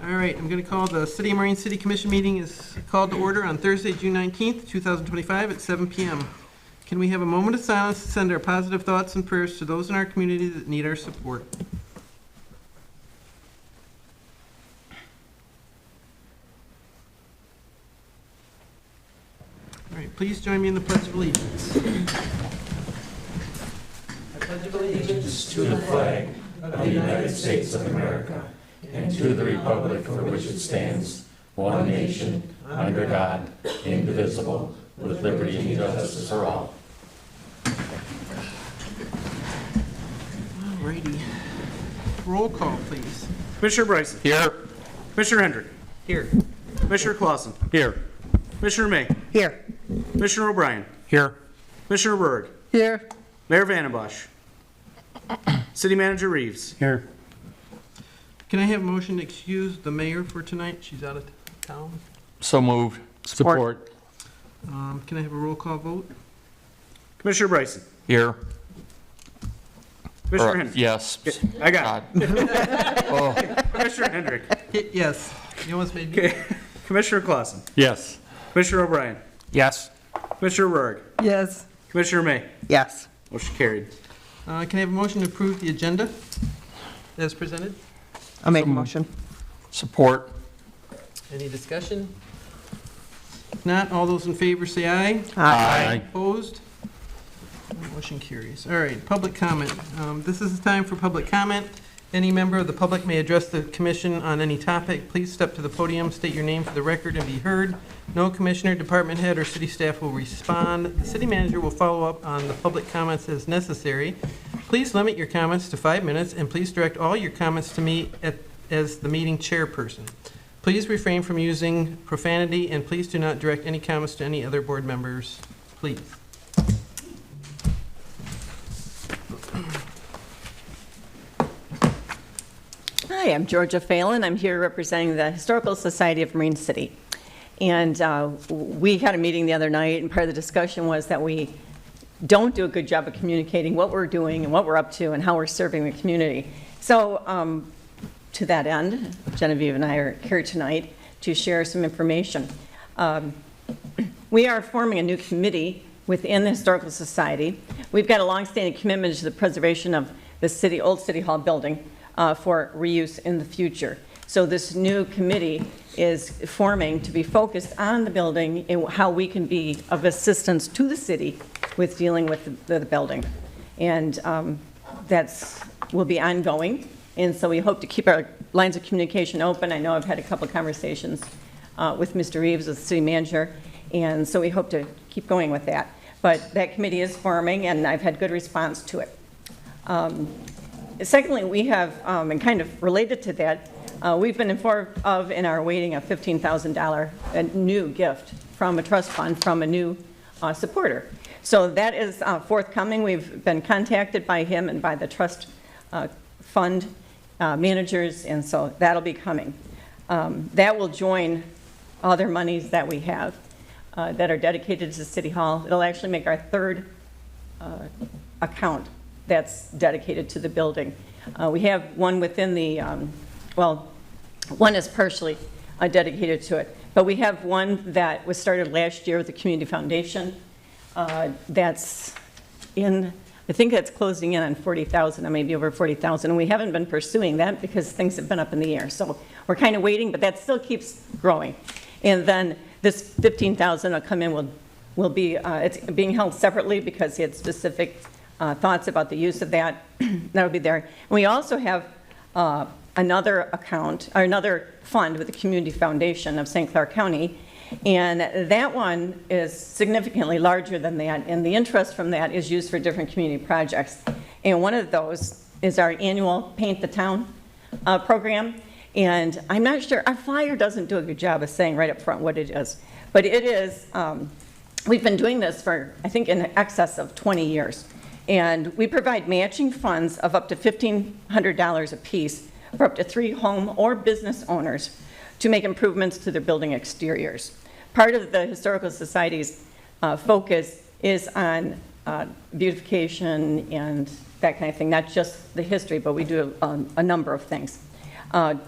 All right, I'm going to call the City of Marine City Commission meeting is called to order on Thursday, June 19th, 2025 at 7 p.m. Can we have a moment of silence to send our positive thoughts and prayers to those in our community that need our support? All right, please join me in the Pledge of Allegiance. I pledge allegiance To the flag of the United States of America and to the republic for which it stands, one nation, under God, indivisible, with liberty and justice for all. All righty. Roll call, please. Commissioner Bryson. Here. Commissioner Hendrick. Here. Commissioner Clausen. Here. Commissioner May. Here. Commissioner O'Brien. Here. Commissioner Berg. Here. Mayor Vandenbosch. City Manager Reeves. Here. Can I have a motion to excuse the mayor for tonight? She's out of town. So moved. Support. Can I have a roll call vote? Commissioner Bryson. Here. Commissioner Hendrick. Yes. I got it. Oh. Commissioner Hendrick. Yes. You almost made me. Okay. Commissioner Clausen. Yes. Commissioner O'Brien. Yes. Commissioner Berg. Yes. Commissioner May. Yes. Motion carried. Can I have a motion to approve the agenda as presented? I'll make a motion. Support. Any discussion? If not, all those in favor say aye. Aye. Opposed? Motion carries. All right, public comment. This is the time for public comment. Any member of the public may address the commission on any topic. Please step to the podium, state your name for the record, and be heard. No commissioner, department head, or city staff will respond. The city manager will follow up on the public comments as necessary. Please limit your comments to 5 minutes, and please direct all your comments to me as the meeting chairperson. Please refrain from using profanity, and please do not direct any comments to any other board members, please. Hi, I'm Georgia Phelan. I'm here representing the Historical Society of Marine City. And we had a meeting the other night, and part of the discussion was that we don't do a good job of communicating what we're doing and what we're up to and how we're serving the community. So to that end, Genevieve and I are here tonight to share some information. We are forming a new committee within the Historical Society. We've got a longstanding commitment to the preservation of the old City Hall building for reuse in the future. So this new committee is forming to be focused on the building and how we can be of assistance to the city with dealing with the building. And will be ongoing. And so we hope to keep our lines of communication open. I know I've had a couple of conversations with Mr. Reeves, the city manager, and so we hope to keep going with that. But that committee is forming, and I've had good response to it. Secondly, we have, and kind of related to that, we've been informed of and are awaiting a $15,000 new gift from a trust fund from a new supporter. So that is forthcoming. We've been contacted by him and by the trust fund managers, and so that'll be coming. That will join other monies that we have that are dedicated to City Hall. It'll actually make our third account that's dedicated to the building. We have one within the, one is partially dedicated to it, but we have one that was started last year with the Community Foundation. That's in, I think that's closing in on 40,000, or maybe over 40,000, and we haven't been pursuing that because things have been up in the air. So we're kind of waiting, but that still keeps growing. And then this 15,000 will come in, will be, it's being held separately because he had specific thoughts about the use of that. That'll be there. And we also have another account, or another fund with the Community Foundation of St. Clair County, and that one is significantly larger than that, and the interest from that is used for different community projects. And one of those is our annual Paint the Town program, and I'm not sure, our flyer doesn't do a good job of saying right up front what it is, but it is, we've been doing this for, I think, in excess of 20 years. And we provide matching funds of up to $1,500 a piece for up to 3 home or business owners to make improvements to their building exteriors. Part of the Historical Society's focus is on beautification and that kind of thing, not just the history, but we do a number of things.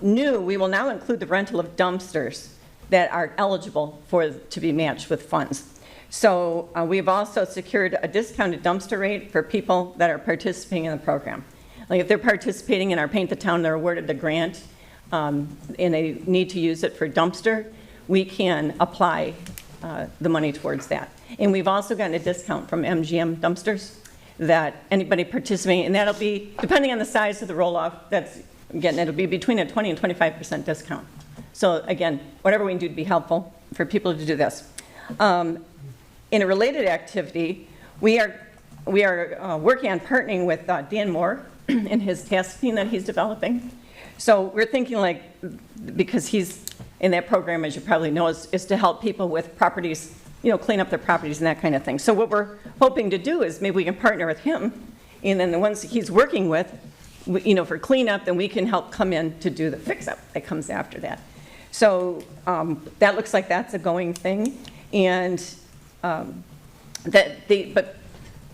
New, we will now include the rental of dumpsters that are eligible to be matched with funds. So we've also secured a discounted dumpster rate for people that are participating in the program. Like if they're participating in our Paint the Town, they're awarded the grant, and they need to use it for dumpster, we can apply the money towards that. And we've also gotten a discount from MGM dumpsters that anybody participating, and that'll be, depending on the size of the roll-off, again, it'll be between a 20 and 25% discount. So again, whatever we can do to be helpful for people to do this. In a related activity, we are working on partnering with Dan Moore and his task team that he's developing. So we're thinking like, because he's in that program, as you probably know, is to help people with properties, clean up their properties and that kind of thing. So what we're hoping to do is maybe we can partner with him, and then the ones he's working with, for cleanup, then we can help come in to do the fix-up that comes after that. So that looks like that's a going thing. And but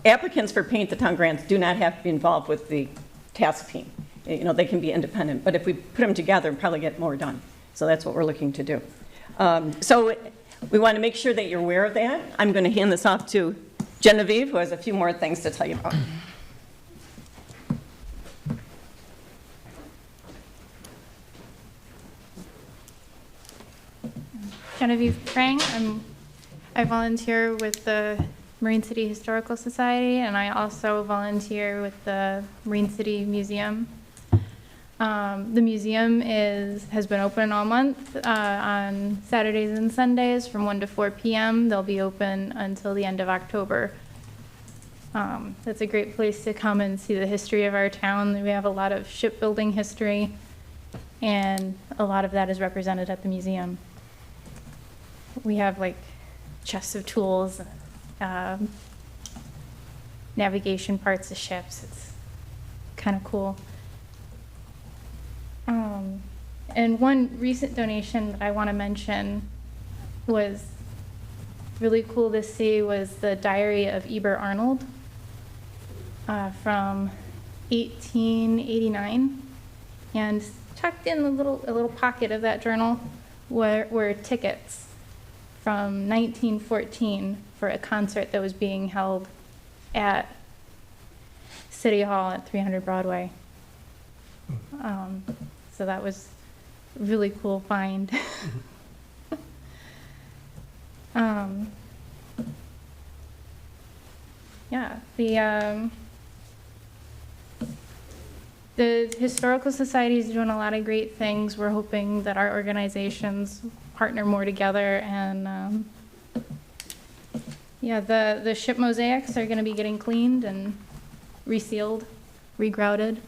applicants for Paint the Town grants do not have to be involved with the task team. They can be independent, but if we put them together, we'll probably get more done. So that's what we're looking to do. So we want to make sure that you're aware of that. I'm going to hand this off to Genevieve, who has a few more things to tell you about. Genevieve Prang. I volunteer with the Marine City Historical Society, and I also volunteer with the Marine City Museum. The museum has been open all month on Saturdays and Sundays from 1 to 4 p.m. They'll be open until the end of October. It's a great place to come and see the history of our town. We have a lot of shipbuilding history, and a lot of that is represented at the museum. We have like chests of tools, navigation parts of ships. It's kind of cool. And one recent donation that I want to mention was really cool to see was the Diary of Eber Arnold from 1889. And tucked in a little pocket of that journal were tickets from 1914 for a concert that was being held at City Hall at 300 Broadway. So that was a really cool find. Yeah, the Historical Society is doing a lot of great things. We're hoping that our organizations partner more together, and yeah, the ship mosaics are going to be getting cleaned and resealed, regrouted.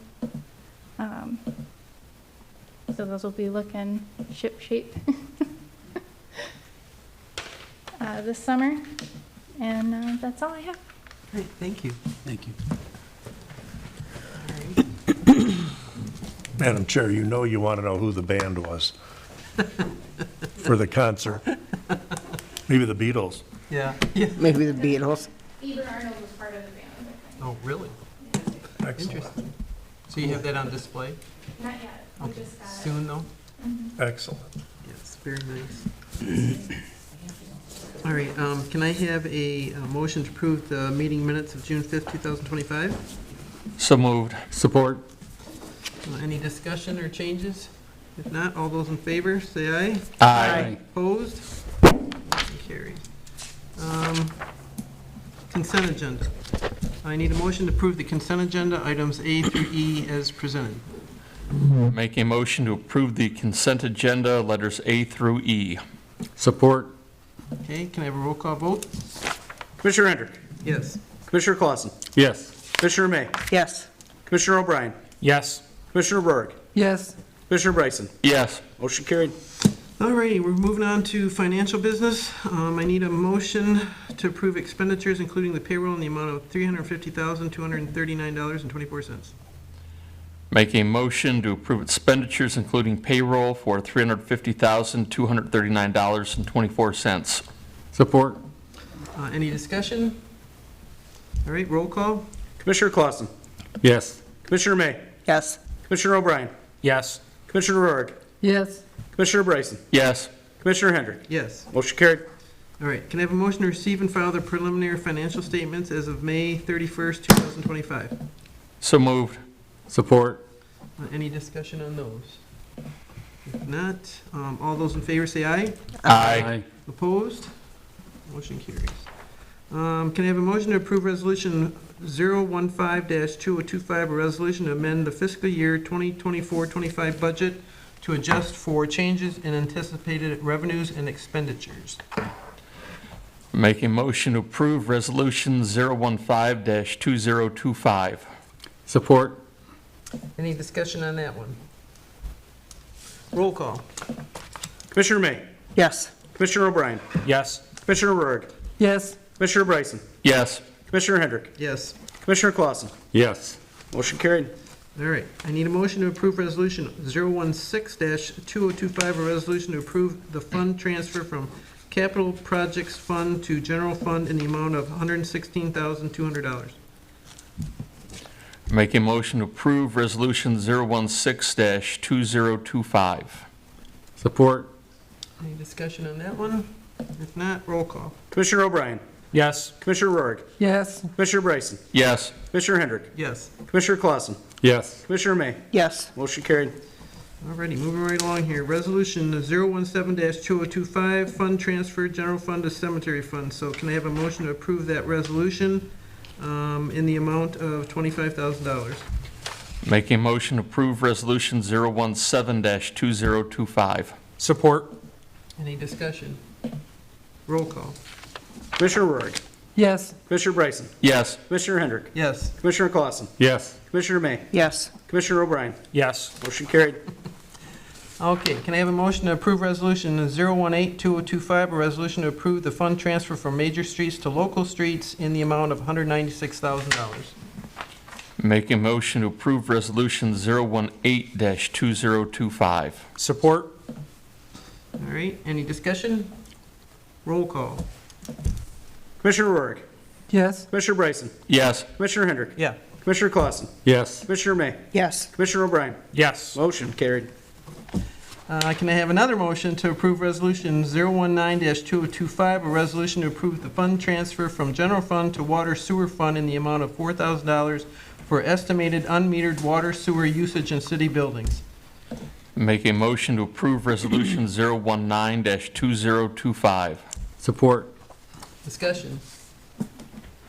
So those will be looking ship shape this summer, and that's all I have. Great, thank you. Thank you. Madam Chair, you want to know who the band was for the concert. Maybe the Beatles. Yeah. Maybe the Beatles. Eber Arnold was part of the band, I think. Oh, really? Excellent. Interesting. So you have that on display? Not yet. We Okay. just got it. Soon, though? Excellent. Yes, very nice. All right, can I have a motion to approve the meeting minutes of June 5th, 2025? So moved. Support. Any discussion or changes? If not, all those in favor, say aye. Aye. Opposed? Motion carries. Consent agenda. I need a motion to approve the consent agenda, items A through E as presented. Make a motion to approve the consent agenda, letters A through E. Support. Okay, can I have a roll call vote? Commissioner Hendrick. Yes. Commissioner Clausen. Yes. Commissioner May. Yes. Commissioner O'Brien. Yes. Commissioner Berg. Yes. Commissioner Bryson. Yes. Motion carried. All righty, we're moving on to financial business. I need a motion to approve expenditures, including the payroll in the amount of $350,239.24. Make a motion to approve expenditures, including payroll, for $350,239.24. Support. Any discussion? All right, roll call? Commissioner Clausen. Yes. Commissioner May. Yes. Commissioner O'Brien. Yes. Commissioner Rourke. Yes. Commissioner Bryson. Yes. Commissioner Hendrick. Yes. Motion carried. All right, can I have a motion to receive and file the preliminary financial statements as of May 31st, 2025? So moved. Support. Any discussion on those? If not, all those in favor say aye. Aye. Opposed? Motion carries. Can I have a motion to approve Resolution 015-2025, a resolution to amend the fiscal year 2024-25 budget to adjust for changes in anticipated revenues and expenditures? Making motion to approve Resolution 015-2025. Support. Any discussion on that one? Roll call. Commissioner May. Yes. Commissioner O'Brien. Yes. Commissioner Rourke. Yes. Commissioner Bryson. Yes. Commissioner Hendrick. Yes. Commissioner Clausen. Yes. Motion carried. All right, I need a motion to approve Resolution 016-2025, a resolution to approve the fund transfer from Capital Projects Fund to General Fund in the amount of $116,200. Making motion to approve Resolution 016-2025. Support. Any discussion on that one? If not, roll call. Commissioner O'Brien. Yes. Commissioner Rourke. Yes. Commissioner Bryson. Yes. Commissioner Hendrick. Yes. Commissioner Clausen. Yes. Commissioner May. Yes. Motion carried. Alrighty, moving right along here. Resolution 017-2025, fund transfer, general fund to cemetery fund. So can I have a motion to approve that resolution in the amount of $25,000? Making motion to approve Resolution 017-2025. Support. Any discussion? Roll call. Commissioner Rourke. Yes. Commissioner Bryson. Yes. Commissioner Hendrick. Yes. Commissioner Clausen. Yes. Commissioner May. Yes. Commissioner O'Brien. Yes. Motion carried. Okay, can I have a motion to approve Resolution 018-2025, a resolution to approve the fund transfer from major streets to local streets in the amount of $196,000? Making motion to approve Resolution 018-2025. Support. All right, any discussion? Roll call. Commissioner Rourke. Yes. Commissioner Bryson. Yes. Commissioner Hendrick. Yeah. Commissioner Clausen. Yes. Commissioner May. Yes. Commissioner O'Brien. Yes. Motion carried. Can I have another motion to approve Resolution 019-2025, a resolution to approve the fund transfer from general fund to water sewer fund in the amount of $4,000 for estimated unmetered water sewer usage in city buildings? Making motion to approve Resolution 019-2025. Support. Discussion.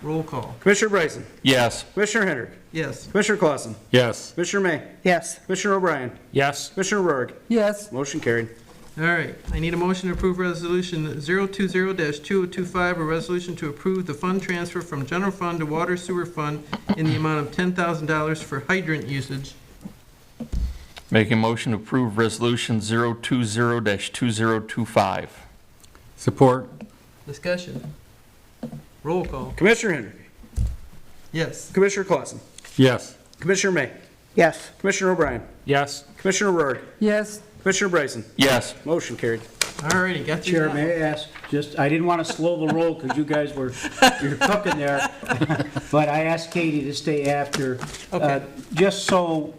Roll call. Commissioner Bryson. Yes. Commissioner Hendrick. Yes. Commissioner Clausen. Yes. Commissioner May. Yes. Commissioner O'Brien. Yes. Commissioner Rourke. Yes. Motion carried. All right, I need a motion to approve Resolution 020-2025, a resolution to approve the fund transfer from general fund to water sewer fund in the amount of $10,000 for hydrant usage. Making motion to approve Resolution 020-2025. Support. Discussion. Roll call. Commissioner Hendrick. Yes. Commissioner Clausen. Yes. Commissioner May. Yes. Commissioner O'Brien. Yes. Commissioner Rourke. Yes. Commissioner Bryson. Yes. Motion carried. All righty, got you. Chair, may I ask, I didn't want to slow the roll because you guys you're cooking there, but I asked Katie to stay after. Okay. Just so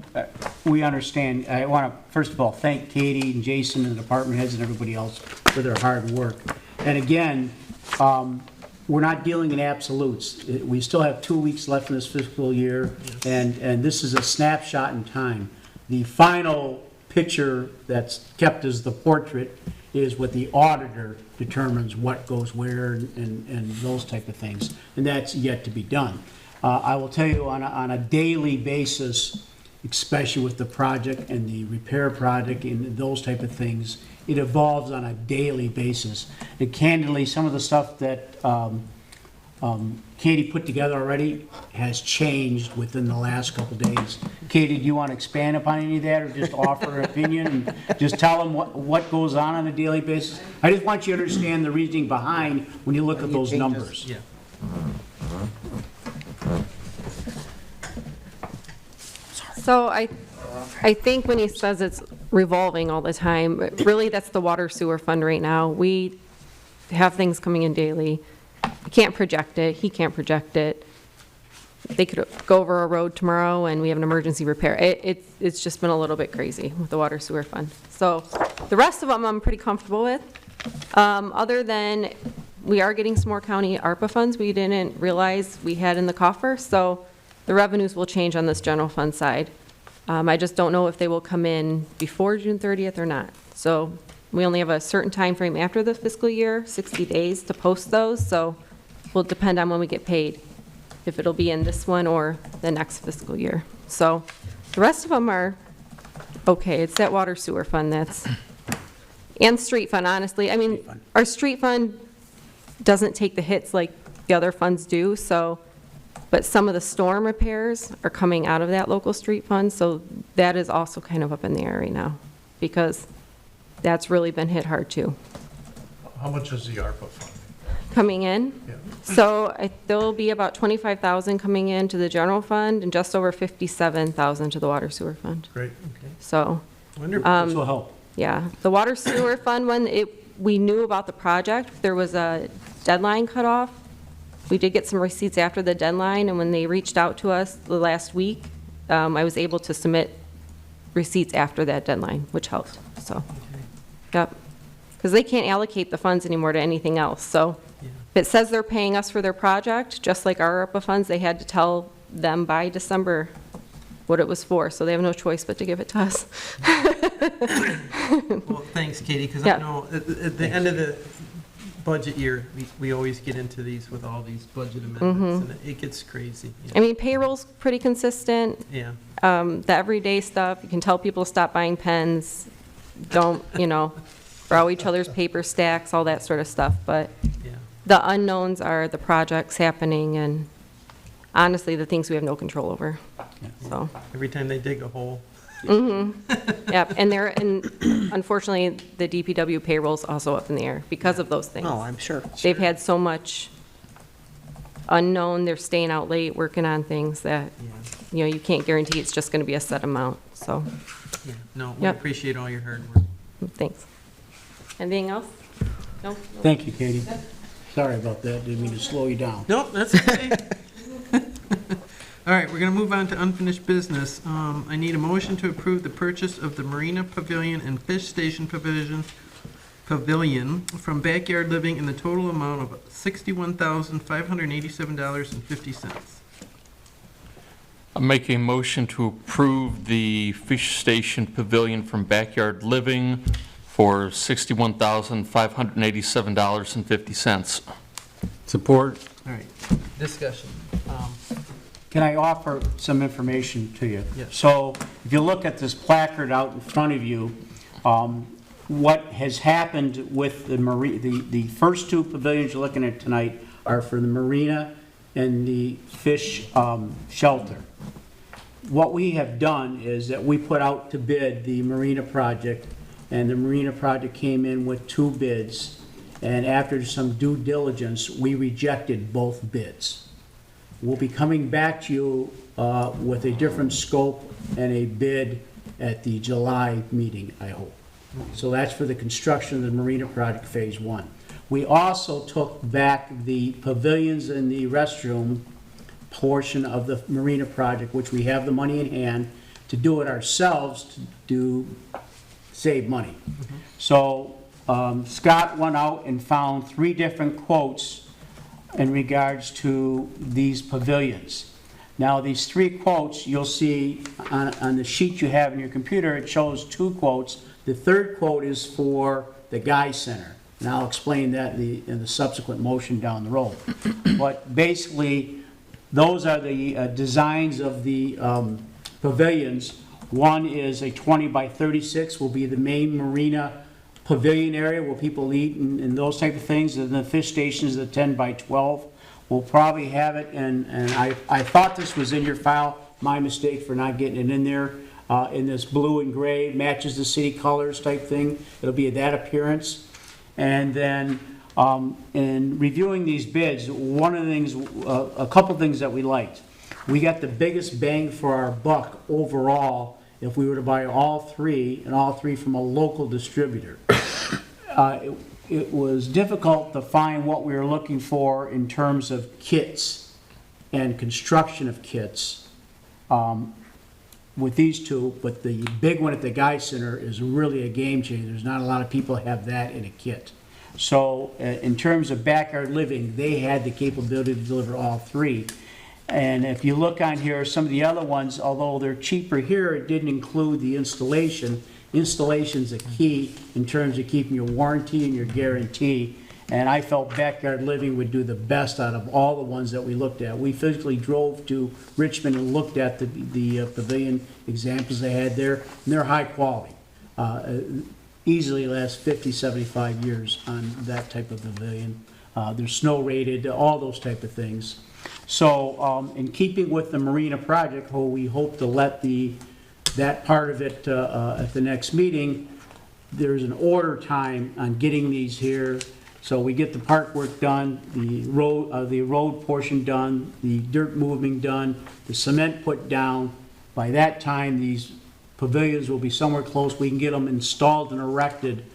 we understand, I want to, first of all, thank Katie and Jason and the department heads and everybody else for their hard work. And again, we're not dealing in absolutes. We still have 2 weeks left in this fiscal year, and this is a snapshot in time. The final picture that's kept as the portrait is what the auditor determines what goes where and those type of things, and that's yet to be done. I will tell you on a daily basis, especially with the project and the repair project and those type of things, it evolves on a daily basis. And candidly, some of the stuff that Katie put together already has changed within the last couple days. Katie, do you want to expand upon any of that or just offer an opinion and just tell them what goes on a daily basis? I just want you to understand the reasoning behind when you look at those numbers. Yeah. So I think when he says it's revolving all the time, really that's the water sewer fund right now. We have things coming in daily. We can't project it. He can't project it. they could go over a road tomorrow and we have an emergency repair. It's just been a little bit crazy with the water sewer fund. So the rest of them I'm pretty comfortable with. Other than we are getting some more county ARPA funds we didn't realize we had in the coffer, so the revenues will change on this general fund side. I just don't know if they will come in before June 30th or not. So we only have a certain time frame after the fiscal year, 60 days to post those, so will depend on when we get paid, if it'll be in this one or the next fiscal year. So the rest of them are okay. It's that water sewer fund that's, and street fund, honestly. I mean, our street fund doesn't take the hits like the other funds do, so, but some of the storm repairs are coming out of that local street fund, so that is also kind of up in the air right now, because that's really been hit hard too. How much is the ARPA fund? Coming in. Yeah. So there'll be about 25,000 coming into the general fund and just over 57,000 to the water sewer fund. Great. So, Wonderful. This will help. yeah, the water sewer fund one, we knew about the project. There was a deadline cut off. We did get some receipts after the deadline, and when they reached out to us the last week, I was able to submit receipts after that deadline, which helped, so, yep. Because they can't allocate the funds anymore to anything else, so if it says they're paying us for their project, just like our ARPA funds, they had to tell them by December what it was for, so they have no choice but to give it to us. Well, thanks, Katie, because Yeah. I know at the end of the budget year, we always get into these with all these budget amendments, and it gets crazy. I mean, payroll's pretty consistent. Yeah, The everyday stuff, you can tell people to stop buying pens, don't, borrow each other's paper stacks, all that sort of stuff, but yeah. the unknowns are the projects happening and honestly, the things we have no control over, so. Every time they dig a hole. Yep, and unfortunately, the DPW payroll's also up in the air because of those things. Oh, I'm sure. They've had so much unknown, they're staying out late, working on things that, Yeah, you can't guarantee it's just gonna be a set amount, so, yeah. No, we Yep. appreciate all your hard work. thanks. Anything else? No? No? Thank you, Katie. Sorry about that, didn't mean to slow you down. Nope, that's okay. All right, we're going to move on to unfinished business. I need a motion to approve the purchase of the Marina Pavilion and Fish Station Pavilion from Backyard Living in the total amount of $61,587.50. I'm making a motion to approve the Fish Station Pavilion from Backyard Living for $61,587.50. Support. All right, discussion. Can I offer some information to you? Yes. So if you look at this placard out in front of you, what has happened with the first two pavilions you're looking at tonight are for the marina and the fish shelter. What we have done is that we put out to bid the marina project, and the marina project came in with 2 bids, and after some due diligence, we rejected both bids. We'll be coming back to you with a different scope and a bid at the July meeting, I hope. So that's for the construction of the Marina Project Phase 1. We also took back the pavilions and the restroom portion of the Marina Project, which we have the money in hand to do it ourselves to save money. So Scott went out and found 3 different quotes in regards to these pavilions. Now, these 3 quotes, you'll see on the sheet you have in your computer, it shows 2 quotes. The 3rd quote is for the Guy Center, and I'll explain that in the subsequent motion down the road. But basically, those are the designs of the pavilions. One is a 20 by 36, will be the main marina pavilion area where people eat and those type of things, and the fish station is a 10 by 12. We'll probably have it, and I thought this was in your file, my mistake for not getting it in there, in this blue and gray, matches the city colors type thing. It'll be that appearance. And then in reviewing these bids, one of the things, a couple things that we liked. We got the biggest bang for our buck overall if we were to buy all 3, and all 3 from a local distributor. It was difficult to find what we were looking for in terms of kits and construction of kits with these two, but the big one at the Guy Center is really a game changer. There's not a lot of people have that in a kit. So in terms of backyard living, they had the capability to deliver all three. And if you look on here, some of the other ones, although they're cheaper here, it didn't include the installation. Installation's a key in terms of keeping your warranty and your guarantee. And I felt backyard living would do the best out of all the ones that we looked at. We physically drove to Richmond and looked at the pavilion examples they had there, and they're high quality. Easily last 50, 75 years on that type of pavilion. They're snow rated, all those type of things. So in keeping with the Marina project, we hope to let that part of it at the next meeting, there's an order time on getting these here. So we get the park work done, the road portion done, the dirt moving done, the cement put down. By that time, these pavilions will be somewhere close. We can get them installed and erected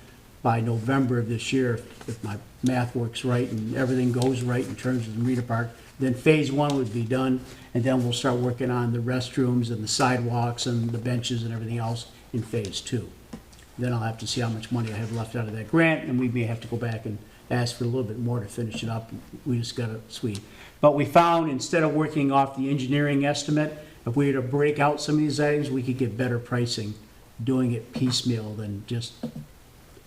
by November of this year, if my math works right and everything goes right in terms of the Marina Park. Then phase one would be done, and then we'll start working on the restrooms and the sidewalks and the benches and everything else in phase two. Then I'll have to see how much money I have left out of that grant, and we may have to go back and ask for a little bit more to finish it up. We just got to sweep. But we found, instead of working off the engineering estimate, if we were to break out some of these items, we could get better pricing doing it piecemeal than just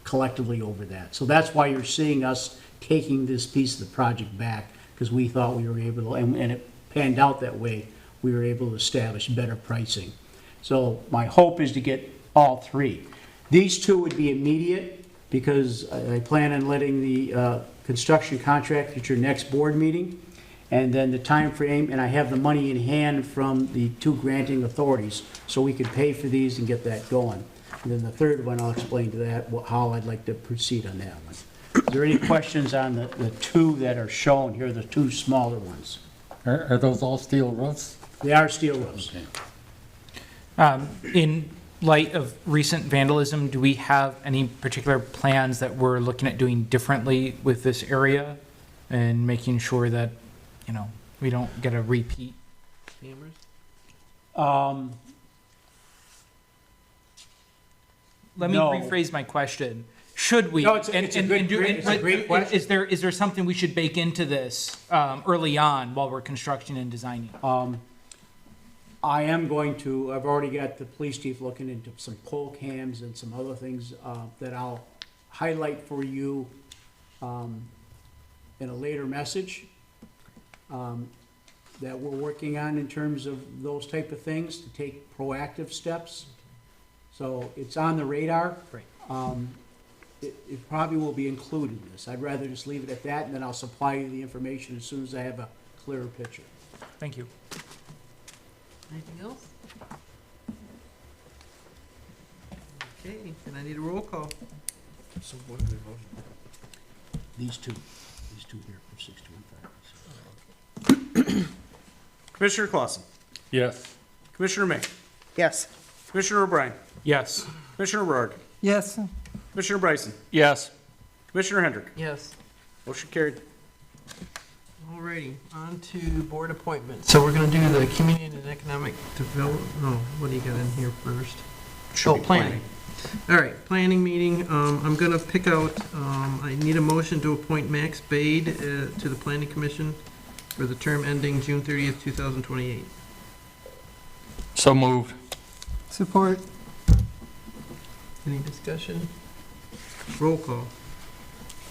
collectively over that. So that's why you're seeing us taking this piece of the project back, because we thought we were able to, and it panned out that way, we were able to establish better pricing. So my hope is to get all three. These two would be immediate, because I plan on letting the construction contract at your next board meeting, and then the time frame, and I have the money in hand from the two granting authorities, so we could pay for these and get that going. And then the third one, I'll explain to that how I'd like to proceed on that one. Is there any questions on the two that are shown here, the two smaller ones? Are those all steel roofs? They are steel roofs. In light of recent vandalism, do we have any particular plans that we're looking at doing differently with this area and making sure that, we don't get a repeat? Cameras? Let me No. rephrase my question. Should we? No, it's a great question. Is there something we should bake into this early on while we're constructing and designing? I am going to, I've already got the police chief looking into some pole cams and some other things that I'll highlight for you in a later message that we're working on in terms of those type of things, to take proactive steps. So it's on the radar. Great. It probably will be included in this. I'd rather just leave it at that, and then I'll supply you the information as soon as I have a clearer picture. Thank you. Anything else? Okay, and I need a roll call. So what are they voting? These two here for 625. Commissioner Clausen. Yes. Commissioner May. Yes. Commissioner O'Brien. Yes. Commissioner Rourke. Yes. Commissioner Bryson. Yes. Commissioner Hendrick. Yes. Motion carried. Alrighty, on to board appointments. So we're gonna do the community and economic development, what do you got in here first? Should be Planning. All right, planning meeting, I'm gonna pick out, I need a motion to appoint Max Bade to the planning commission for the term ending June 30th, 2028. So moved. Support. Any discussion? Roll call.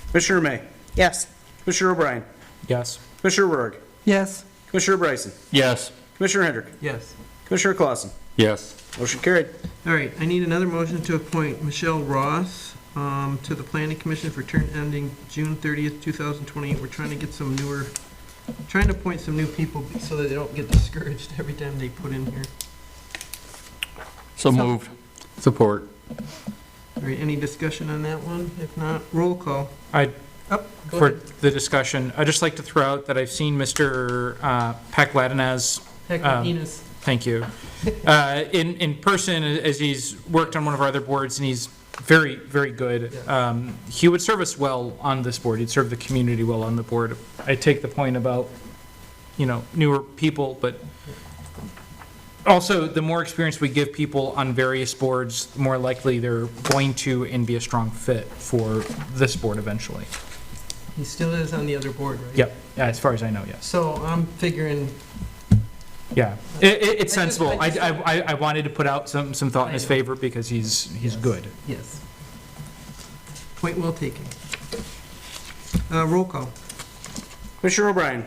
Commissioner May. Yes. Commissioner O'Brien. Yes. Commissioner Rourke. Yes. Commissioner Bryson. Yes. Commissioner Hendrick. Yes. Commissioner Clausen. Yes. Motion carried. All right, I need another motion to appoint Michelle Ross to the planning commission for term ending June 30th, 2028. We're trying to get some newer, trying to appoint some new people so that they don't get discouraged every time they put in here. So moved. Support. All right, any discussion on that one? If not, roll call. I, Go for ahead. the discussion, I'd just like to throw out that I've seen Mr. Peck Ladenaz, Heck, Enos. thank you, in person as he's worked on one of our other boards, and he's very, very good. He would serve us well on this board. He'd serve the community well on the board. I take the point about newer people, but also, the more experience we give people on various boards, the more likely they're going to and be a strong fit for this board eventually. He still is on the other board, right? Yep, yeah, as far as I know, yes. So I'm figuring, Yeah, it's I just- sensible. I just- I wanted to put out some thought in his favor because he's good. yes. Point well taken. Roll call. Commissioner O'Brien.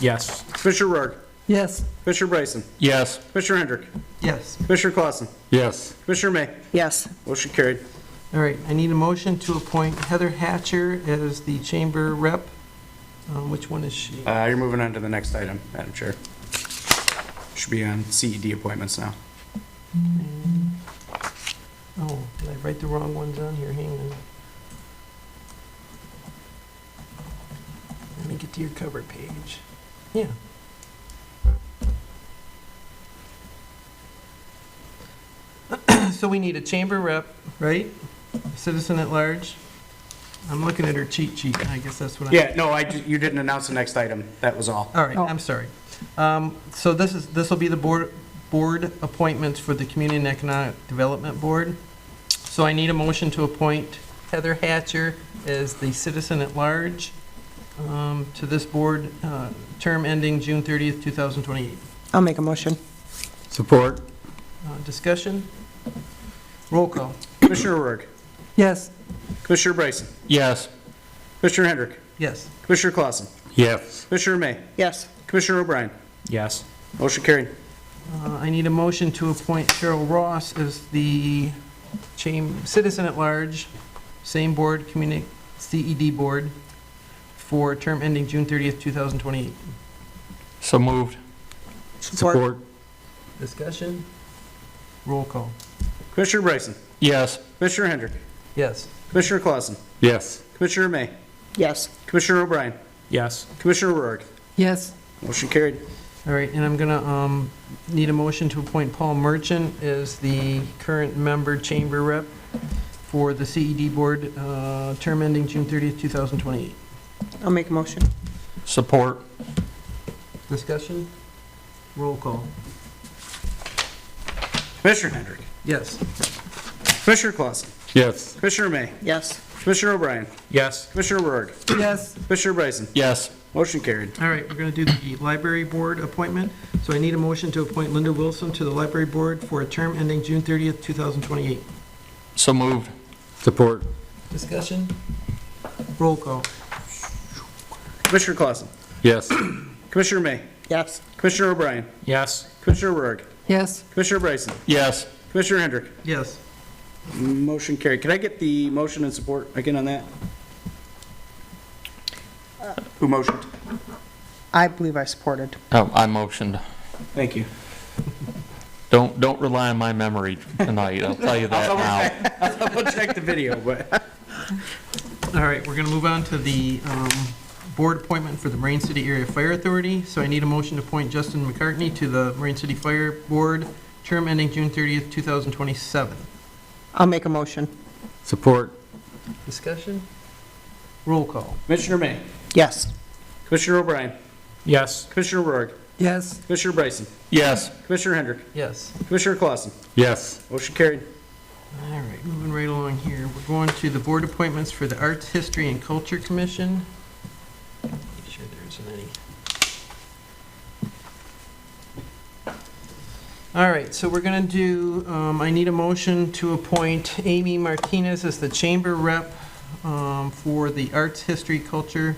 Yes. Commissioner Rourke. Yes. Commissioner Bryson. Yes. Commissioner Hendrick. Yes. Commissioner Clausen. Yes. Commissioner May. Yes. Motion carried. All right, I need a motion to appoint Heather Hatcher as the chamber rep. Which one is she? You're moving on to the next item, Madam Chair. Should be on CED appointments now. Oh, did I write the wrong ones on here? Hang on. Let me get to your cover page. Yeah. So we need a chamber rep, right? Citizen at large. I'm looking at her cheat sheet, I guess that's what I. Yeah, no, you didn't announce the next item. That was all. All right, I'm sorry. So this will be the board appointments for the Community and Economic Development Board. So I need a motion to appoint Heather Hatcher as the citizen at large to this board, term ending June 30th, 2028. I'll make a motion. Support. Discussion? Roll call. Commissioner Rourke. Yes. Commissioner Bryson. Yes. Commissioner Hendrick. Yes. Commissioner Clausen. Yes. Commissioner May. Yes. Commissioner O'Brien. Yes. Motion carried. I need a motion to appoint Cheryl Ross as the citizen at large, same board, CED board, for term ending June 30th, 2028. So moved. Support. Discussion? Roll call. Commissioner Bryson. Yes. Commissioner Hendrick. Yes. Commissioner Clausen. Yes. Commissioner May. Yes. Commissioner O'Brien. Yes. Commissioner Rourke. Yes. Motion carried. All right, and I'm gonna need a motion to appoint Paul Merchant as the current member chamber rep for the CED board, term ending June 30th, 2028. I'll make a motion. Support. Discussion? Roll call. Commissioner Hendrick. Yes. Commissioner Clausen. Yes. Commissioner May. Yes. Commissioner O'Brien. Yes. Commissioner Rourke. Yes. Commissioner Bryson. Yes. Motion carried. All right, we're gonna do the library board appointment. So I need a motion to appoint Linda Wilson to the library board for a term ending June 30th, 2028. So moved. Support. Discussion? Roll call. Commissioner Clausen. Yes. Commissioner May. Yes. Commissioner O'Brien. Yes. Commissioner Rourke. Yes. Commissioner Bryson. Yes. Commissioner Hendrick. Yes. Motion carried. Can I get the motion and support again on that? Who motioned? I believe I supported. Oh, I motioned. Thank you. Don't rely on my memory tonight. I'll tell you that now. I'll double check the video, but. All right, we're gonna move on to the board appointment for the Marine City Area Fire Authority. So I need a motion to appoint Justin McCartney to the Marine City Fire Board, term ending June 30th, 2027. I'll make a motion. Support. Discussion? Roll call. Commissioner May. Yes. Commissioner O'Brien. Yes. Commissioner Rourke. Yes. Commissioner Bryson. Yes. Commissioner Hendrick. Yes. Commissioner Clausen. Yes. Motion carried. All right, moving right along here. We're going to the board appointments for the Arts, History, and Culture Commission. Make sure there isn't any. All right, so we're gonna do, I need a motion to appoint Amy Martinez as the chamber rep for the Arts, History, Culture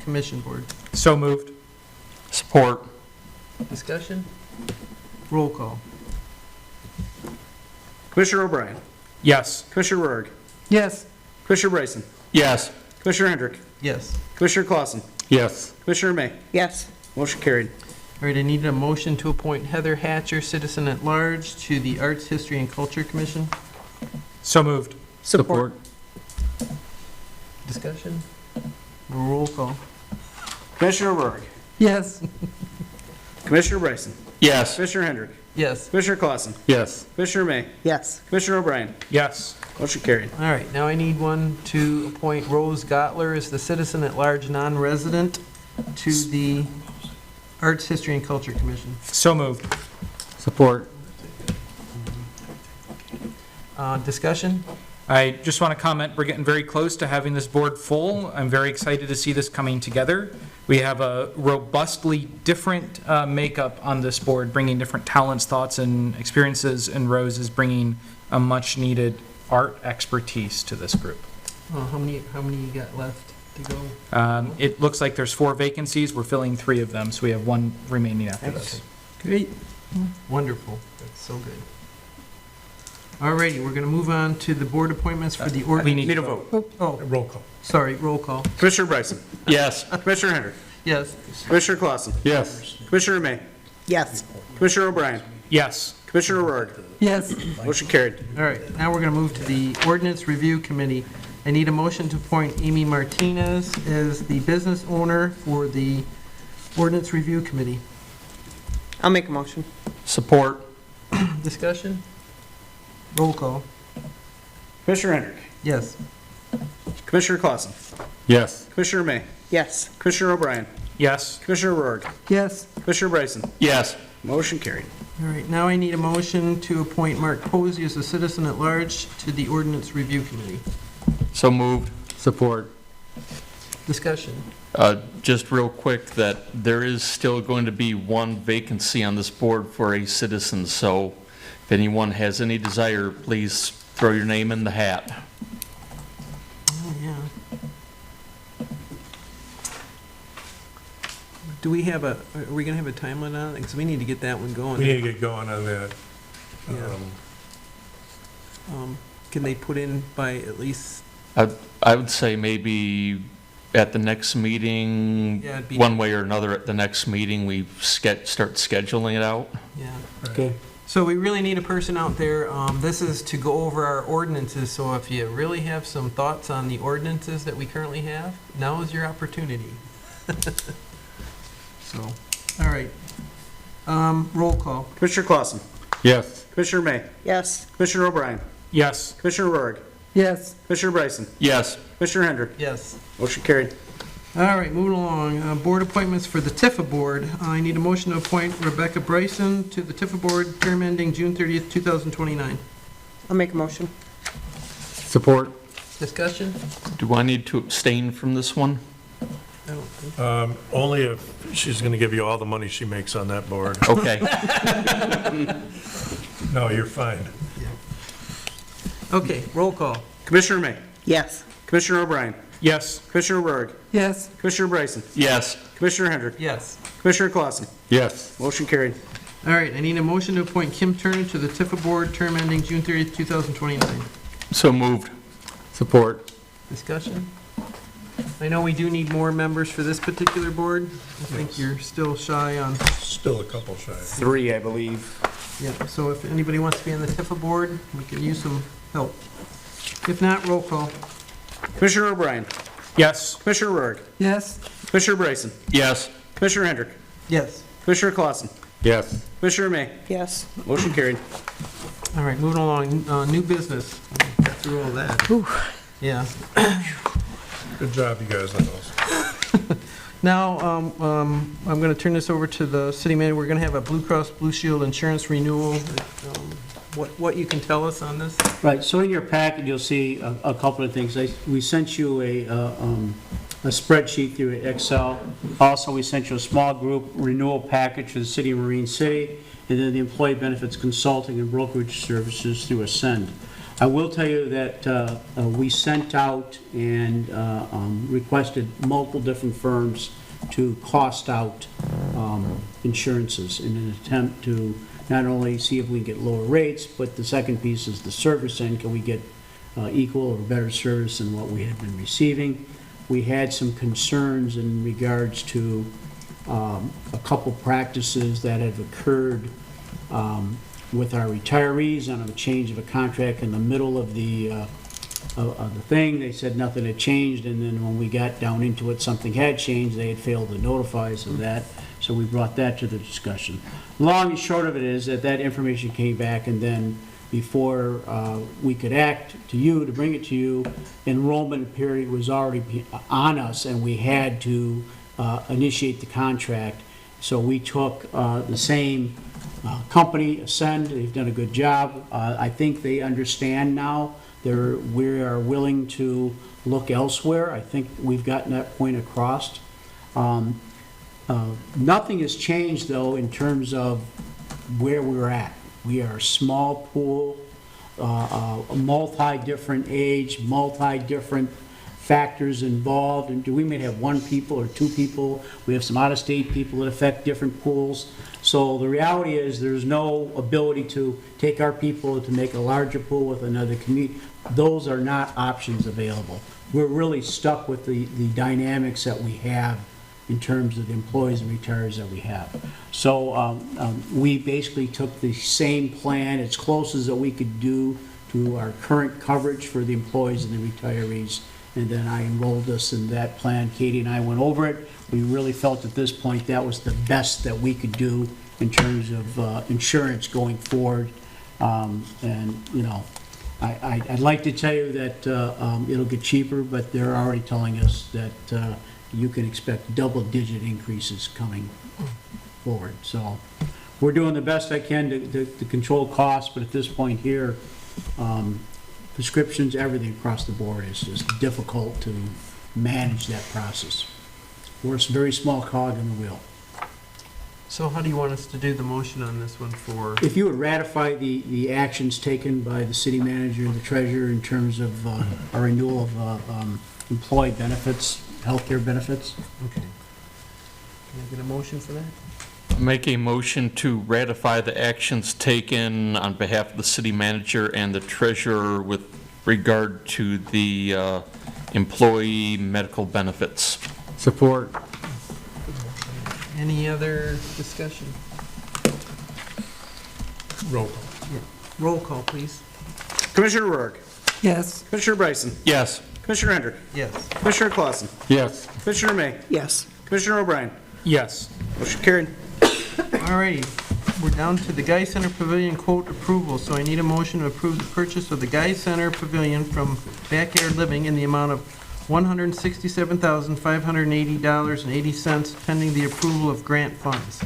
Commission Board. So moved. Support. Discussion? Roll call. Commissioner O'Brien. Yes. Commissioner Rourke. Yes. Commissioner Bryson. Yes. Commissioner Hendrick. Yes. Commissioner Clausen. Yes. Commissioner May. Yes. Motion carried. All right, I need a motion to appoint Heather Hatcher, citizen at large, to the Arts, History, and Culture Commission. So moved. Support. Discussion? Roll call. Commissioner Rourke. Yes. Commissioner Bryson. Yes. Commissioner Hendrick. Yes. Commissioner Clausen. Yes. Commissioner May. Yes. Commissioner O'Brien. Yes. Motion carried. All right, now I need one to appoint Rose Gottler as the citizen at large, non-resident, to the Arts, History, and Culture Commission. So moved. Support. Discussion? I just want to comment, we're getting very close to having this board full. I'm very excited to see this coming together. We have a robustly different makeup on this board, bringing different talents, thoughts, and experiences, and Rose is bringing a much-needed art expertise to this group. How many you got left to go? It looks like there's 4 vacancies. We're filling 3 of them, so we have 1 remaining after this. Great. Wonderful. That's so good. All righty, we're going to move on to the board appointments for the We ordinance. need a vote. Oh, Roll call. sorry, roll call. Commissioner Bryson? Yes. Commissioner Hendrick? Yes. Commissioner Clausen? Yes. Commissioner May? Yes. Commissioner O'Brien? Yes. Commissioner Rourke? Yes. Motion carried. All right, now we're going to move to the Ordinance Review Committee. I need a motion to appoint Amy Martinez as the business owner for the Ordinance Review Committee. I'll make a motion. Support. Discussion? Roll call. Commissioner Hendrick? Yes. Commissioner Clausen? Yes. Commissioner May? Yes. Commissioner O'Brien? Yes. Commissioner Rourke? Yes. Commissioner Bryson? Yes. Motion carried. All right, now I need a motion to appoint Mark Posey as a citizen at large to the Ordinance Review Committee. So moved. Support. Discussion? Just real quick, that there is still going to be 1 vacancy on this board for a citizen, so if anyone has any desire, please throw your name in the hat. Oh, yeah. Do we have are we going to have a time limit on it? Because we need to get that one going. We need to get going on that. Yeah. Can they put in by at least, I would say maybe at the next meeting, Yeah, it'd be- one way or another, at the next meeting, we start scheduling it out. yeah. Okay. So we really need a person out there. This is to go over our ordinances, so if you really have some thoughts on the ordinances that we currently have, now is your opportunity. So, all right. Roll call. Commissioner Clausen? Yes. Commissioner May? Yes. Commissioner O'Brien? Yes. Commissioner Rourke? Yes. Commissioner Bryson? Yes. Commissioner Hendrick? Yes. Motion carried. All right, moving along. Board appointments for the Tifa Board. I need a motion to appoint Rebecca Bryson to the Tifa Board, term ending June 30th, 2029. I'll make a motion. Support. Discussion? Do I need to abstain from this one? I don't think. Only if she's going to give you all the money she makes on that board. Okay. No, you're fine. Okay, roll call. Commissioner May? Yes. Commissioner O'Brien? Yes. Commissioner Rourke? Yes. Commissioner Bryson? Yes. Commissioner Hendrick? Yes. Commissioner Clausen? Yes. Motion carried. All right, I need a motion to appoint Kim Turner to the Tifa Board, term ending June 30th, 2029. So moved. Support. Discussion? I know we do need more members for this particular board. I think you're still shy on, Still a couple shy. 3, I believe. yeah, so if anybody wants to be on the Tifa Board, we could use some help. If not, roll call. Commissioner O'Brien? Yes. Commissioner Rourke? Yes. Commissioner Bryson? Yes. Commissioner Hendrick? Yes. Commissioner Clausen? Yes. Commissioner May? Yes. Motion carried. All right, moving along, new business. Got through all that. Yeah. Good job, you guys, on those. Now, I'm going to turn this over to the city manager. We're going to have a Blue Cross Blue Shield insurance renewal. What you can tell us on this? Right, so in your packet, you'll see a couple of things. We sent you a spreadsheet through Excel. Also, we sent you a small group renewal package for the city of Marine City, and then the employee benefits consulting and brokerage services through Ascend. I will tell you that we sent out and requested multiple different firms to cost out insurances in an attempt to not only see if we can get lower rates, but the second piece is the service end. Can we get equal or better service than what we had been receiving? We had some concerns in regards to a couple practices that have occurred with our retirees on a change of a contract in the middle of the thing. They said nothing had changed, and then when we got down into it, something had changed. They had failed to notify us of that, so we brought that to the discussion. Long and short of it is that that information came back, and then before we could act to you, to bring it to you, enrollment period was already on us, and we had to initiate the contract. So we took the same company, Ascend, they've done a good job. I think they understand now. We are willing to look elsewhere. I think we've gotten that point across. Nothing has changed, though, in terms of where we're at. We are a small pool, a multi-different age, multi-different factors involved, and we may have 1 people or 2 people. We have some out-of-state people that affect different pools. So the reality is there's no ability to take our people to make a larger pool with another community. Those are not options available. We're really stuck with the dynamics that we have in terms of the employees and retirees that we have. So we basically took the same plan, as close as that we could do to our current coverage for the employees and the retirees. And then I enrolled us in that plan. Katie and I went over it. We really felt at this point that was the best that we could do in terms of insurance going forward. And, you know, I'd like to tell you that it'll get cheaper, but they're already telling us that you can expect double-digit increases coming forward. So we're doing the best I can to control costs, but at this point here, prescriptions, everything across the board is just difficult to manage that process. We're a very small cog in the wheel. So how do you want us to do the motion on this one for? If you would ratify the actions taken by the city manager and the treasurer in terms of our renewal of employee benefits, healthcare benefits. Okay. Can I get a motion for that? Make a motion to ratify the actions taken on behalf of the city manager and the treasurer with regard to the employee medical benefits. Support. Any other discussion? Roll call. Roll call, please. Commissioner Rourke. Yes. Commissioner Bryson. Yes. Commissioner Hendrick. Yes. Commissioner Clausen. Yes. Commissioner May. Yes. Commissioner O'Brien. Yes. Motion carried. All righty, we're down to the Guy Center Pavilion quote approval, so I need a motion to approve the purchase of the Guy Center Pavilion from Backyard Living in the amount of $167,580.80 pending the approval of grant funds.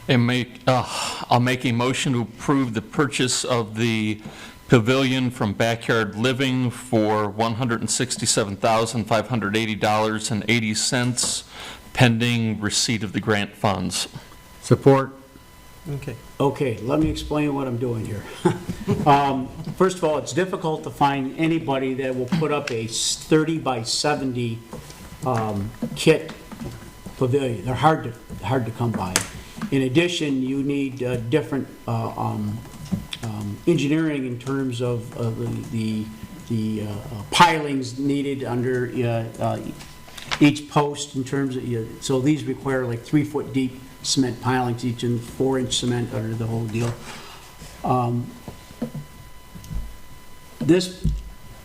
I'll make a motion to approve the purchase of the pavilion from Backyard Living for $167,580.80 pending receipt of the grant funds. Support. Okay. Okay, let me explain what I'm doing here. First of all, it's difficult to find anybody that will put up a 30 by 70 kit pavilion. They're hard to come by. In addition, you need different engineering in terms of the pilings needed under each post in terms of, so these require like 3-foot deep cement pilings each and 4-inch cement under the whole deal.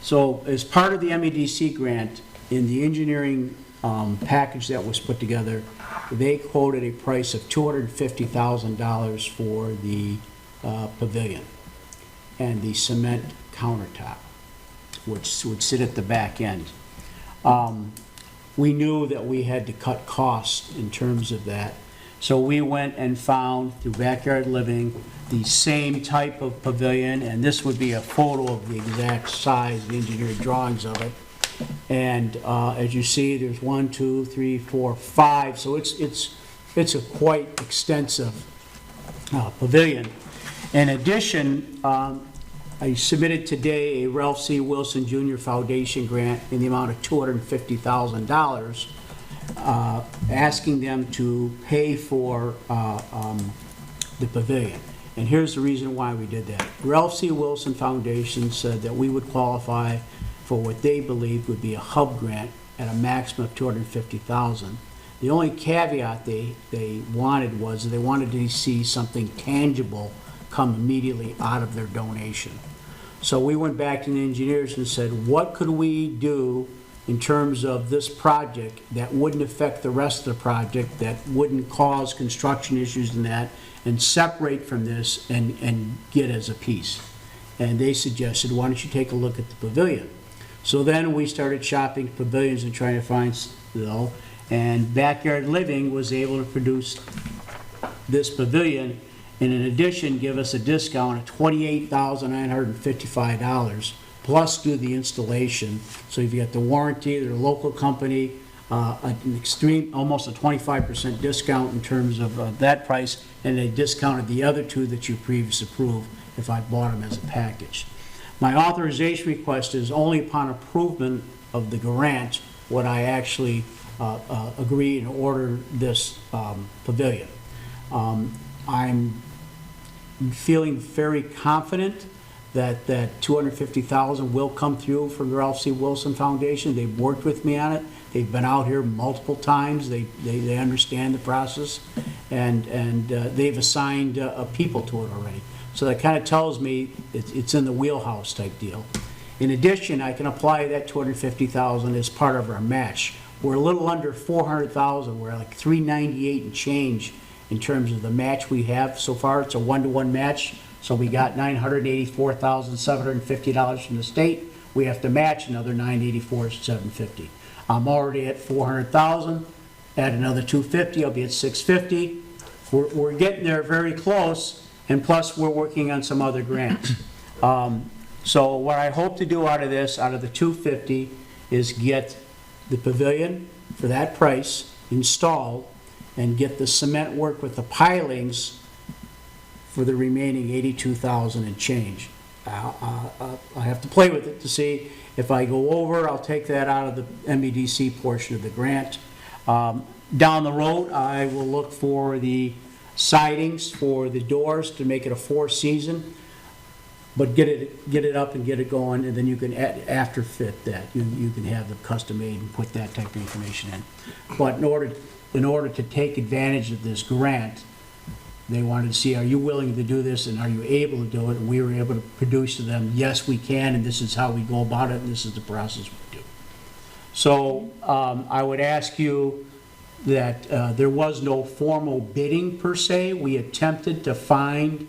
So as part of the MEDC grant, in the engineering package that was put together, they quoted a price of $250,000 for the pavilion and the cement countertop, which would sit at the back end. We knew that we had to cut costs in terms of that. So we went and found, through Backyard Living, the same type of pavilion, and this would be a photo of the exact size, the engineered drawings of it. And as you see, there's 1, 2, 3, 4, 5, so it's a quite extensive pavilion. In addition, I submitted today a Ralph C. Wilson Jr. Foundation grant in the amount of $250,000, asking them to pay for the pavilion. And here's the reason why we did that. Ralph C. Wilson Foundation said that we would qualify for what they believed would be a hub grant at a maximum of $250,000. The only caveat they wanted was they wanted to see something tangible come immediately out of their donation. So we went back to the engineers and said, what could we do in terms of this project that wouldn't affect the rest of the project, that wouldn't cause construction issues and that, and separate from this and get as a piece. And they suggested, why don't you take a look at the pavilion? So then we started shopping pavilions and trying to find, And Backyard Living was able to produce this pavilion, and in addition, give us a discount of $28,955, plus do the installation. So you've got the warranty, they're a local company, an extreme, almost a 25% discount in terms of that price, and they discounted the other two that you previously approved if I bought them as a package. My authorization request is only upon approval of the grant would I actually agree and order this pavilion. I'm feeling very confident that that $250,000 will come through from the Ralph C. Wilson Foundation. They've worked with me on it. They've been out here multiple times. They understand the process, and they've assigned people to it already. So that kind of tells me it's in the wheelhouse type deal. In addition, I can apply that $250,000 as part of our match. We're a little under $400,000. We're like $398 and change in terms of the match we have so far. It's a 1-to-1 match. So we got $984,750 from the state. We have to match another $984,750. I'm already at $400,000. Add another $250, I'll be at $650. We're getting there very close, and plus we're working on some other grants. So what I hope to do out of this, out of the $250, is get the pavilion for that price installed, and get the cement work with the pilings for the remaining $82,000 and change. I have to play with it to see if I go over. I'll take that out of the MEDC portion of the grant. Down the road, I will look for the sidings for the doors to make it a 4-season, but get it up and get it going, and then you can after fit that. You can have them custom made and put that type of information in. But in order to take advantage of this grant, they wanted to see, are you willing to do this, and are you able to do it? And we were able to produce to them, yes, we can, and this is how we go about it, and this is the process we do. So I would ask you that there was no formal bidding per se. We attempted to find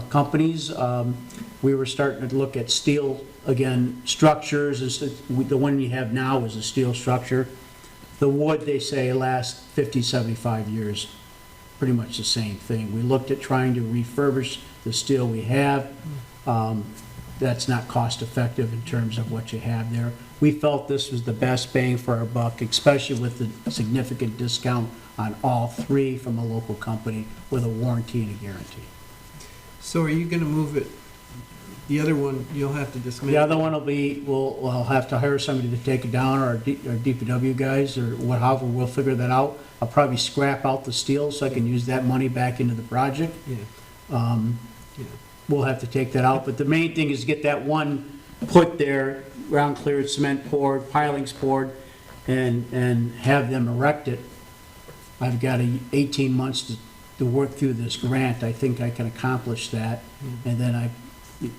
companies. We were starting to look at steel, again, structures. The one you have now is a steel structure. The wood, they say, lasts 50, 75 years. Pretty much the same thing. We looked at trying to refurbish the steel we have. That's not cost effective in terms of what you have there. We felt this was the best bang for our buck, especially with the significant discount on all three from a local company with a warranty and a guarantee. So are you going to move it? The other one, you'll have to dismantle. The other one will be, we'll have to hire somebody to take it down, or our DPW guys, or however, we'll figure that out. I'll probably scrap out the steel so I can use that money back into the project. Yeah. We'll have to take that out, but the main thing is get that one put there, ground cleared, cement poured, pilings poured, and have them erect it. I've got 18 months to work through this grant. I think I can accomplish that, and then I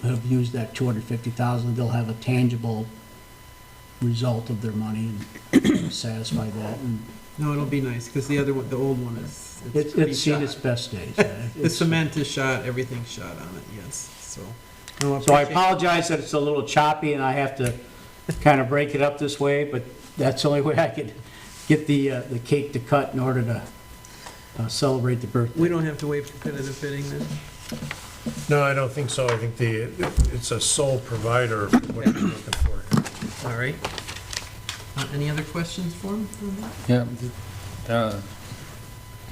have used that $250,000. They'll have a tangible result of their money and satisfy that. And No, it'll be nice, because the other one, the old one is, it's pretty it's seen shot. its best days. The cement is shot, everything's shot on it, yes, so. No, So I appreciate- apologize that it's a little choppy and I have to kind of break it up this way, but that's the only way I could get the cake to cut in order to celebrate the birthday. We don't have to waive competitive bidding then? No, I don't think so. I think it's a sole provider for what you're looking for. All right. Any other questions for him? Yeah.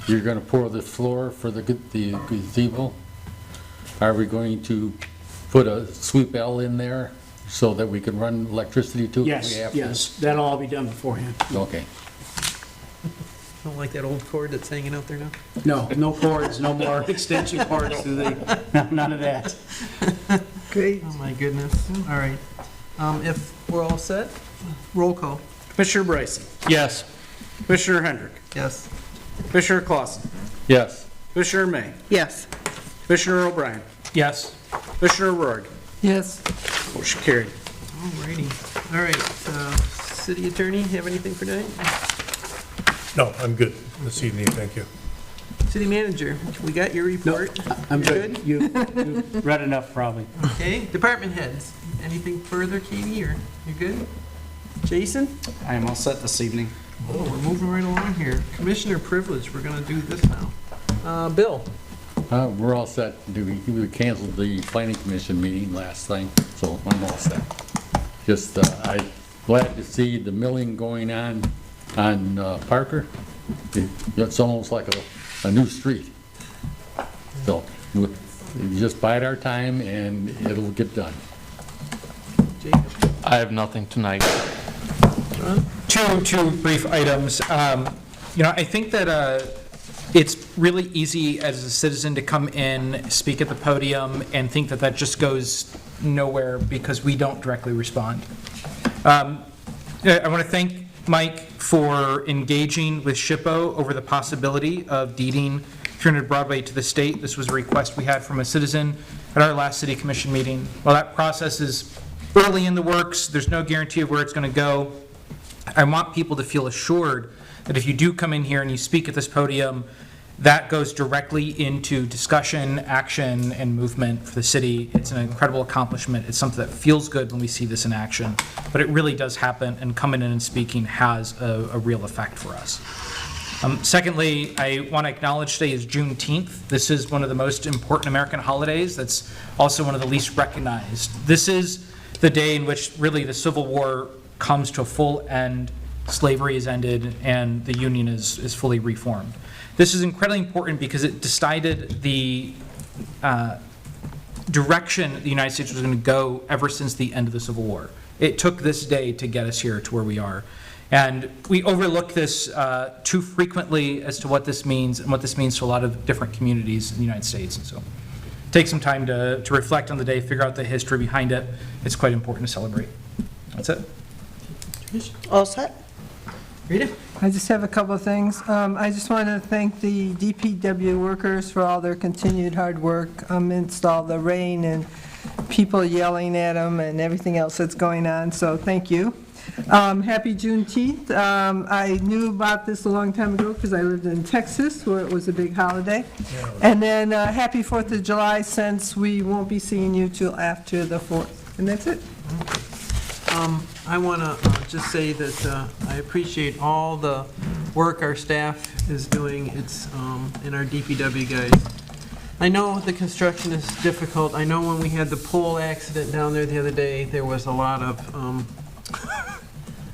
You're going to pour the floor for the gazebo? Are we going to put a sweep L in there so that we can run electricity to it? Yes, if we have to? yes, that'll all be done beforehand. Okay. Don't like that old cord that's hanging out there now? No cords, no more extension cords to the, none of that. Great. Oh, my goodness. All right. If we're all set, roll call. Commissioner Bryson? Yes. Commissioner Hendrick? Yes. Commissioner Clausen? Yes. Commissioner May? Yes. Commissioner O'Brien? Yes. Commissioner Rourke? Yes. Motion carried. All righty. All right. City Attorney, have anything for tonight? No, I'm good this evening, thank you. City Manager, we got your report. I'm You're good. You've read enough, probably. Okay. Department heads, anything further, Katie, or you good? Jason? I am all set this evening. Oh, we're moving right along here. Commissioner privilege, we're gonna do this now. Bill? We're all set. We canceled the planning commission meeting last thing, so I'm all set. Just, I'm glad to see the milling going on Parker. It's almost like a new street. So, we just bide our time and it'll get done. Jacob? I have nothing tonight. Two brief items. I think that it's really easy as a citizen to come in, speak at the podium, and think that that just goes nowhere because we don't directly respond. I want to thank Mike for engaging with SHPO over the possibility of deeding 300 Broadway to the state. This was a request we had from a citizen at our last city commission meeting. While that process is early in the works, there's no guarantee of where it's going to go. I want people to feel assured that if you do come in here and you speak at this podium, that goes directly into discussion, action, and movement for the city. It's an incredible accomplishment. It's something that feels good when we see this in action, but it really does happen, and coming in and speaking has a real effect for us. Secondly, I want to acknowledge today is Juneteenth. This is one of the most important American holidays. That's also one of the least recognized. This is the day in which really the Civil War comes to a full end, slavery is ended, and the Union is fully reformed. This is incredibly important because it decided the direction the United States was going to go ever since the end of the Civil War. It took this day to get us here to where we are. And we overlook this too frequently as to what this means and what this means to a lot of different communities in the United States. And so take some time to reflect on the day, figure out the history behind it. It's quite important to celebrate. That's it. All set? Rita? I just have a couple of things. I just want to thank the DPW workers for all their continued hard work amidst all the rain and people yelling at them and everything else that's going on, so thank you. Happy Juneteenth. I knew about this a long time ago because I lived in Texas where it was a big holiday. And then happy 4th of July, since we won't be seeing you till after the 4th. And that's it. I want to just say that I appreciate all the work our staff is doing. It's and our DPW guys. I know the construction is difficult. I know when we had the pole accident down there the other day, there was a lot of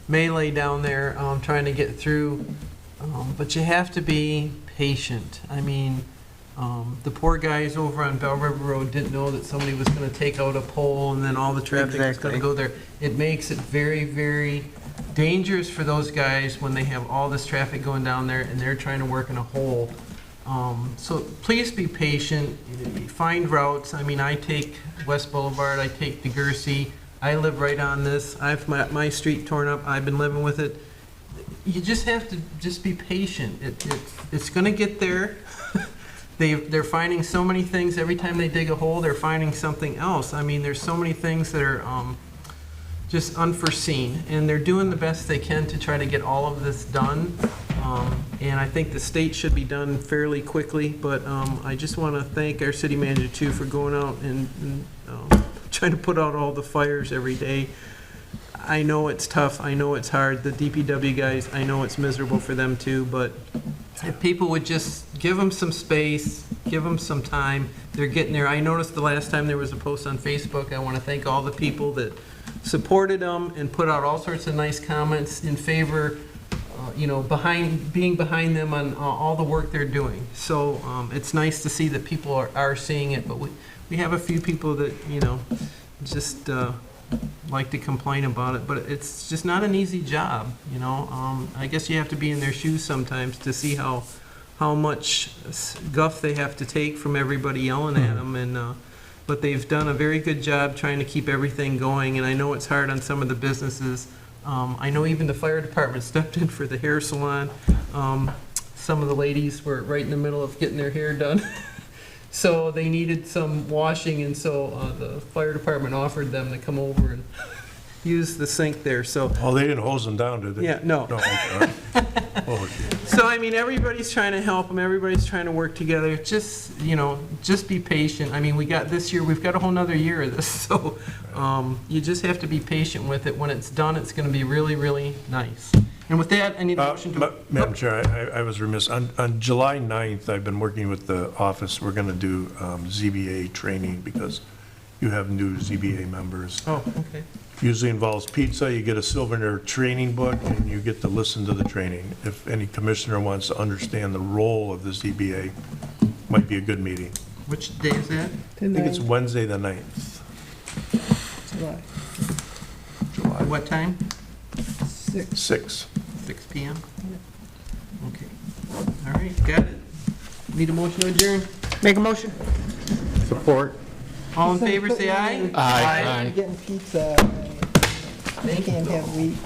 melee down there trying to get through. But you have to be patient. I mean, the poor guys over on Bell River Road didn't know that somebody was going to take out a pole and then all the traffic was going to go there. It makes it very, very dangerous for those guys when they have all this traffic going down there and they're trying to work in a hole. So please be patient, find routes. I mean, I take West Boulevard, I take DeGursey. I live right on this. I have my street torn up. I've been living with it. You just have to just be patient. It's going to get there. They're finding so many things. Every time they dig a hole, they're finding something else. I mean, there's so many things that are just unforeseen, and they're doing the best they can to try to get all of this done. And I think the state should be done fairly quickly, but I just want to thank our city manager, too, for going out and trying to put out all the fires every day. I know it's tough. I know it's hard. The DPW guys, I know it's miserable for them, too, but if people would just give them some space, give them some time, they're getting there. I noticed the last time there was a post on Facebook. I want to thank all the people that supported them and put out all sorts of nice comments in favor, being behind them on all the work they're doing. So it's nice to see that people are seeing it, but we have a few people that, just like to complain about it, but it's just not an easy job, I guess you have to be in their shoes sometimes to see how much guff they have to take from everybody yelling at them, and but they've done a very good job trying to keep everything going, and I know it's hard on some of the businesses. I know even the fire department stepped in for the hair salon. Some of the ladies were right in the middle of getting their hair done. So they needed some washing, and so the fire department offered them to come over and use the sink there, so. Oh, they didn't hose them down, did they? Yeah, no. No, okay. Oh, gee. So, I mean, everybody's trying to help them, everybody's trying to work together, just be patient. I mean, we got this year, we've got a whole nother year of this, so you just have to be patient with it. When it's done, it's gonna be really, really nice. And with that, I need a motion to... Madam Chair, I was remiss. On July 9th, I've been working with the office. We're going to do ZBA training because you have new ZBA members. Oh, okay. Usually involves pizza, you get a Sylvener training book, and you get to listen to the training. If any commissioner wants to understand the role of the ZBA, might be a good meeting. Which day is that? I think it's Wednesday, the 9th. July. At what time? 6. 6. 6 PM? Okay. All right, got it. Need a motion to adjourn? Make a motion. Support. All in favor, say aye. Aye. Getting pizza. They can't have wheat.